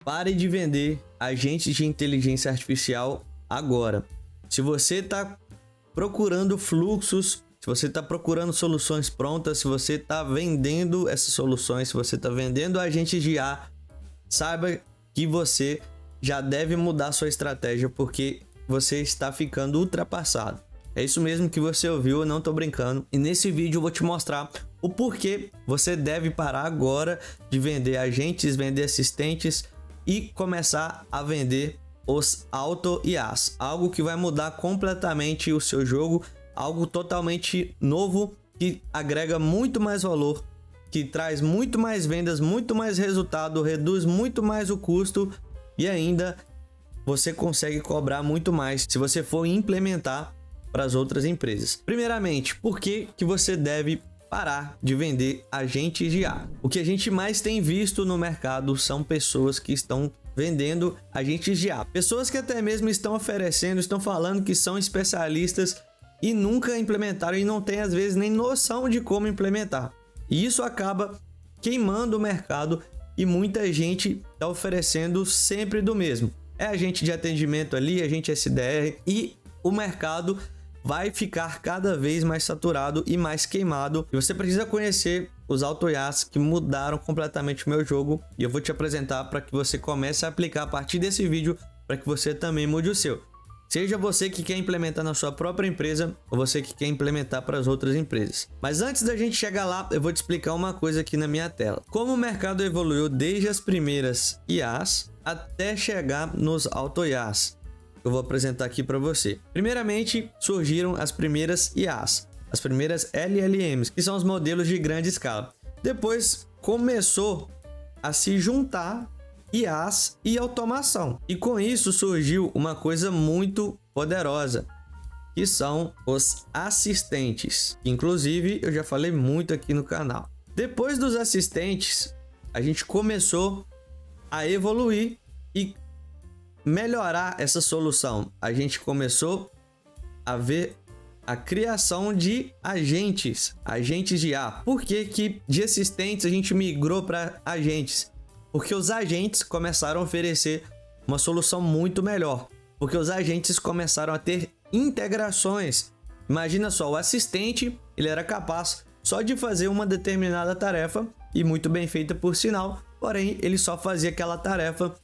Pare de vender agentes de inteligência artificial agora. Se você está procurando fluxos, se você está procurando soluções prontas, se você está vendendo essas soluções, se você está vendendo agentes de IA, saiba que você já deve mudar sua estratégia porque você está ficando ultrapassado. É isso mesmo que você ouviu, eu não estou brincando. E nesse vídeo eu vou te mostrar o porquê você deve parar agora de vender agentes, vender assistentes e começar a vender os auto-IAs. Algo que vai mudar completamente o seu jogo, algo totalmente novo que agrega muito mais valor, que traz muito mais vendas, muito mais resultado, reduz muito mais o custo e ainda você consegue cobrar muito mais se você for implementar para as outras empresas. Primeiramente, por que você deve parar de vender agentes de IA? O que a gente mais tem visto no mercado são pessoas que estão vendendo agentes de IA. Pessoas que até mesmo estão oferecendo, estão falando que são especialistas e nunca implementaram e não têm às vezes nem noção de como implementar. E isso acaba queimando o mercado e muita gente está oferecendo sempre do mesmo. É agente de atendimento ali, agente SDR e o mercado vai ficar cada vez mais saturado e mais queimado. E você precisa conhecer os auto-IAs que mudaram completamente o meu jogo e eu vou te apresentar para que você comece a aplicar a partir desse vídeo para que você também mude o seu. Seja você que quer implementar na sua própria empresa ou você que quer implementar para as outras empresas. Mas antes da gente chegar lá, eu vou te explicar uma coisa aqui na minha tela. Como o mercado evoluiu desde as primeiras IAs até chegar nos auto-IAs. Eu vou apresentar aqui para você. Primeiramente, surgiram as primeiras IAs, as primeiras LLMs, que são os modelos de grande escala. Depois começou a se juntar IAs e automação. E com isso surgiu uma coisa muito poderosa, que são os assistentes. Inclusive, eu já falei muito aqui no canal. Depois dos assistentes, a gente começou a evoluir e melhorar essa solução. A gente começou a ver a criação de agentes de IA. Por que de assistentes a gente migrou para agentes? Porque os agentes começaram a oferecer uma solução muito melhor. Porque os agentes começaram a ter integrações. Imagina só, o assistente, ele era capaz só de fazer uma determinada tarefa e muito bem feita por sinal, porém ele só fazia aquela tarefa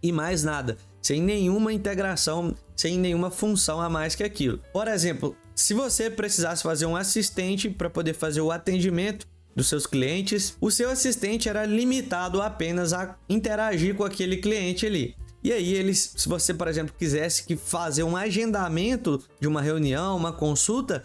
e mais nada, sem nenhuma integração, sem nenhuma função a mais que aquilo. Por exemplo, se você precisasse fazer um assistente para poder fazer o atendimento dos seus clientes, o seu assistente era limitado apenas a interagir com aquele cliente ali. E aí, se você, por exemplo, quisesse fazer um agendamento de uma reunião, uma consulta,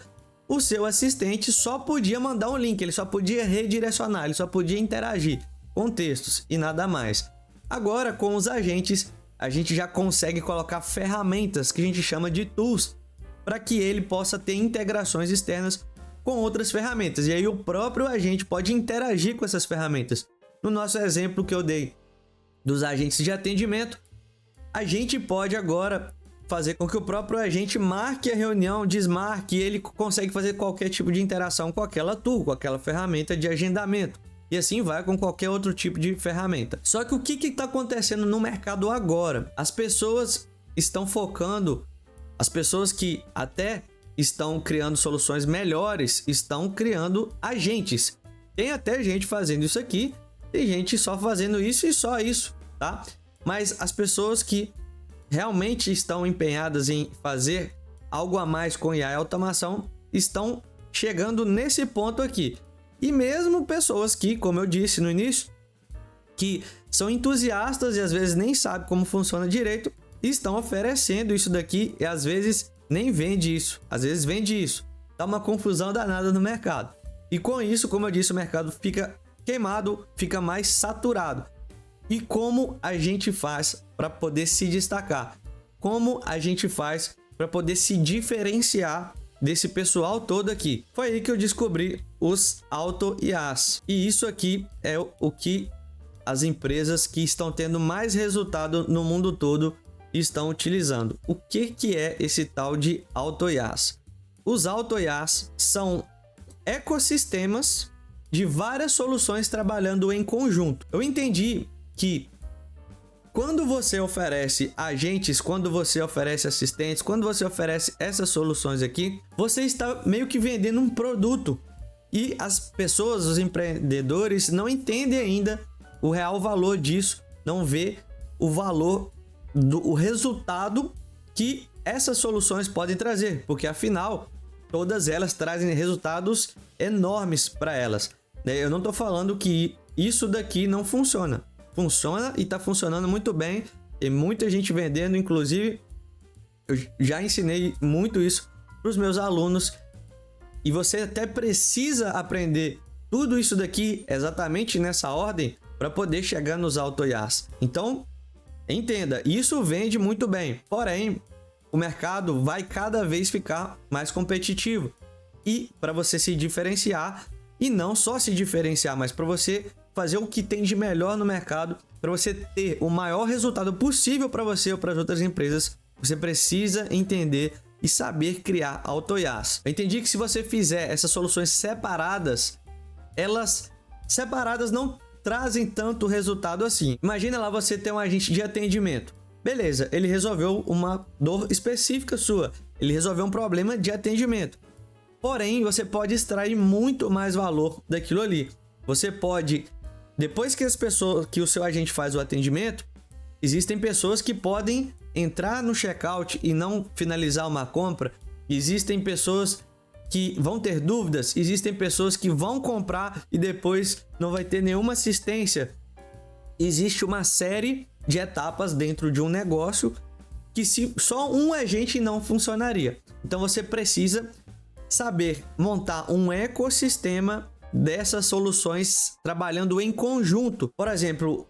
o seu assistente só podia mandar um link, ele só podia redirecionar, ele só podia interagir com textos e nada mais. Agora, com os agentes, a gente já consegue colocar ferramentas que a gente chama de tools para que ele possa ter integrações externas com outras ferramentas. E aí o próprio agente pode interagir com essas ferramentas. No nosso exemplo que eu dei dos agentes de atendimento, a gente pode agora fazer com que o próprio agente marque a reunião, desmarque, e ele consegue fazer qualquer tipo de interação com aquela tool, com aquela ferramenta de agendamento. E assim vai com qualquer outro tipo de ferramenta. Só que o que está acontecendo no mercado agora? As pessoas estão focando, as pessoas que até estão criando soluções melhores, estão criando agentes. Tem até gente fazendo isso aqui, tem gente só fazendo isso e só isso, tá? Mas as pessoas que realmente estão empenhadas em fazer algo a mais com IA e automação estão chegando nesse ponto aqui. E mesmo pessoas que, como eu disse no início, que são entusiastas e às vezes nem sabem como funciona direito, estão oferecendo isso daqui e às vezes nem vende isso, às vezes vende isso. Dá uma confusão danada no mercado. E com isso, como eu disse, o mercado fica queimado, fica mais saturado. E como a gente faz para poder se destacar? Como a gente faz para poder se diferenciar desse pessoal todo aqui? Foi aí que eu descobri os auto-IAs. E isso aqui é o que as empresas que estão tendo mais resultado no mundo todo estão utilizando. O que é esse tal de auto-IAs? Os auto-IAs são ecossistemas de várias soluções trabalhando em conjunto. Eu entendi que quando você oferece agentes, quando você oferece assistentes, quando você oferece essas soluções aqui, você está meio que vendendo um produto. E as pessoas, os empreendedores, não entendem ainda o real valor disso, não vê o valor o resultado que essas soluções podem trazer, porque afinal todas elas trazem resultados enormes para elas. Eu não estou falando que isso daqui não funciona. Funciona e está funcionando muito bem. Tem muita gente vendendo, inclusive eu já ensinei muito isso para os meus alunos. E você até precisa aprender tudo isso daqui exatamente nessa ordem para poder chegar nos auto-IAs. Então, entenda, isso vende muito bem. Porém, o mercado vai cada vez ficar mais competitivo. E para você se diferenciar, e não só se diferenciar, mas para você fazer o que tem de melhor no mercado, para você ter o maior resultado possível para você ou para as outras empresas, você precisa entender e saber criar auto-IAs. Eu entendi que se você fizer essas soluções separadas, elas separadas não trazem tanto resultado assim. Imagina lá você ter um agente de atendimento. Beleza, ele resolveu uma dor específica sua. Ele resolveu um problema de atendimento. Porém, você pode extrair muito mais valor daquilo ali. Você pode, depois que o seu agente faz o atendimento, existem pessoas que podem entrar no checkout e não finalizar uma compra. Existem pessoas que vão ter dúvidas, existem pessoas que vão comprar e depois não vai ter nenhuma assistência. Existe uma série de etapas dentro de um negócio que se só um agente não funcionaria. Então você precisa saber montar um ecossistema dessas soluções trabalhando em conjunto. Por exemplo,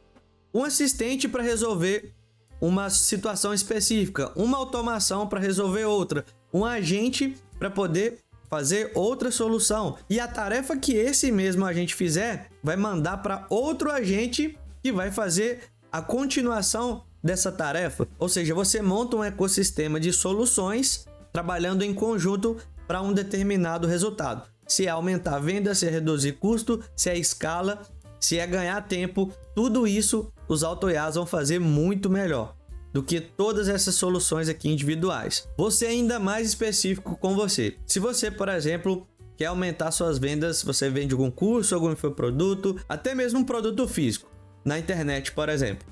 um assistente para resolver uma situação específica, uma automação para resolver outra, um agente para poder fazer outra solução. E a tarefa que esse mesmo agente fizer vai mandar para outro agente que vai fazer a continuação dessa tarefa. Ou seja, você monta um ecossistema de soluções trabalhando em conjunto para um determinado resultado. Se é aumentar a venda, se é reduzir custo, se é escala, se é ganhar tempo, tudo isso os auto-IAs vão fazer muito melhor do que todas essas soluções aqui individuais. Você é ainda mais específico com você. Se você, por exemplo, quer aumentar suas vendas, você vende algum curso, algum infoproduto, até mesmo um produto físico, na internet, por exemplo.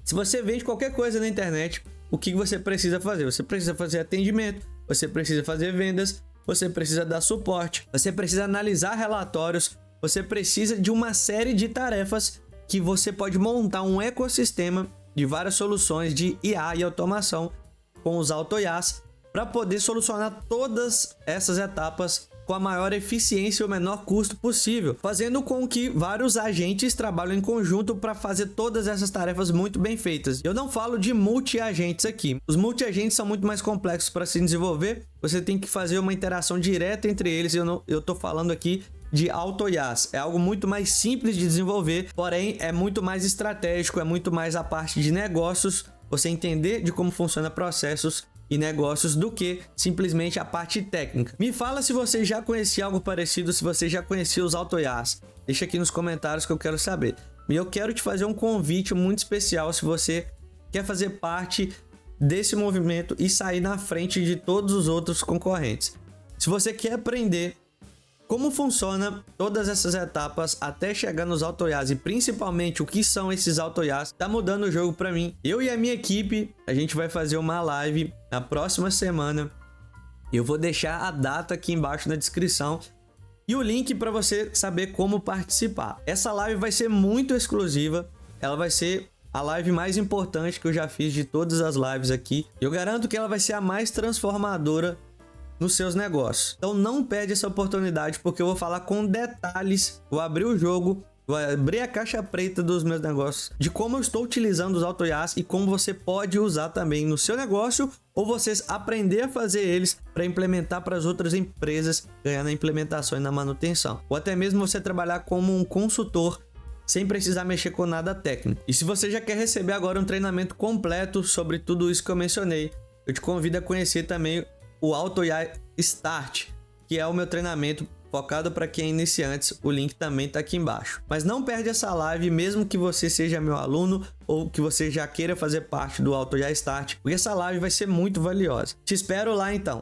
Se você vende qualquer coisa na internet, o que você precisa fazer? Você precisa fazer atendimento, você precisa fazer vendas, você precisa dar suporte, você precisa analisar relatórios, você precisa de uma série de tarefas que você pode montar um ecossistema de várias soluções de IA e automação com os auto-IAs para poder solucionar todas essas etapas com a maior eficiência e o menor custo possível, fazendo com que vários agentes trabalhem em conjunto para fazer todas essas tarefas muito bem feitas. Eu não falo de multi-agentes aqui. Os multi-agentes são muito mais complexos para se desenvolver. Você tem que fazer uma interação direta entre eles. Eu estou falando aqui de auto-IAs. É algo muito mais simples de desenvolver, porém é muito mais estratégico, é muito mais a parte de negócios, você entender de como funcionam processos e negócios do que simplesmente a parte técnica. Me fala se você já conhecia algo parecido, se você já conhecia os auto-IAs. Deixa aqui nos comentários que eu quero saber. E eu quero te fazer um convite muito especial se você quer fazer parte desse movimento e sair na frente de todos os outros concorrentes. Se você quer aprender como funciona todas essas etapas até chegar nos auto-IAs e principalmente o que são esses auto-IAs, tá mudando o jogo para mim. Eu e a minha equipe, a gente vai fazer uma live na próxima semana. Eu vou deixar a data aqui embaixo na descrição e o link para você saber como participar. Essa live vai ser muito exclusiva, ela vai ser a live mais importante que eu já fiz de todas as lives aqui. Eu garanto que ela vai ser a mais transformadora nos seus negócios. Então não perde essa oportunidade, porque eu vou falar com detalhes, vou abrir o jogo, vou abrir a caixa preta dos meus negócios, de como eu estou utilizando os auto-IAs e como você pode usar também no seu negócio, ou vocês aprender a fazer eles para implementar para as outras empresas, ganhar na implementação e na manutenção. Ou até mesmo você trabalhar como um consultor sem precisar mexer com nada técnico. E se você já quer receber agora um treinamento completo sobre tudo isso que eu mencionei, eu te convido a conhecer também o Auto-IA Start, que é o meu treinamento focado para quem é iniciantes, o link também tá aqui embaixo. Mas não perde essa live, mesmo que você seja meu aluno ou que você já queira fazer parte do Auto Já Start, porque essa live vai ser muito valiosa. Te espero lá então.